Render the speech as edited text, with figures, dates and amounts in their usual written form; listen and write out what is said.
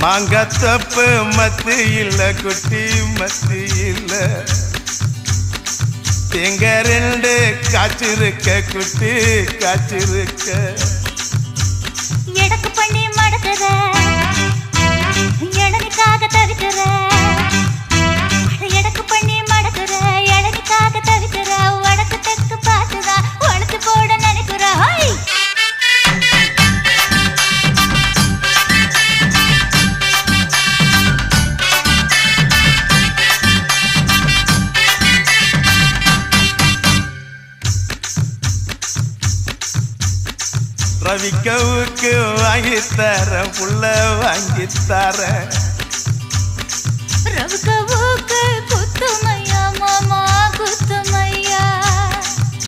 மாங்கத்தப்பு மத்து இல்ல குட்டி மத்து இல்ல தேங்க ரெண்டு காய்ச்சிருக்க குட்டி காய்ச்சிருக்க எடக்கு பண்ணி மடக்குற இளநிக்காக தவிக்கிற எடக்கு பண்ணி மடக்குற இளநிக்காக தவிக்கிற வடக்கு தெற்கு பார்த்துதா வளர்த்து போட நினைக்கிற ரவிக்கவுக்கு வாங்கித்தர புள்ள வாங்கித்தர ரவிக்கவுக்கு குத்துமை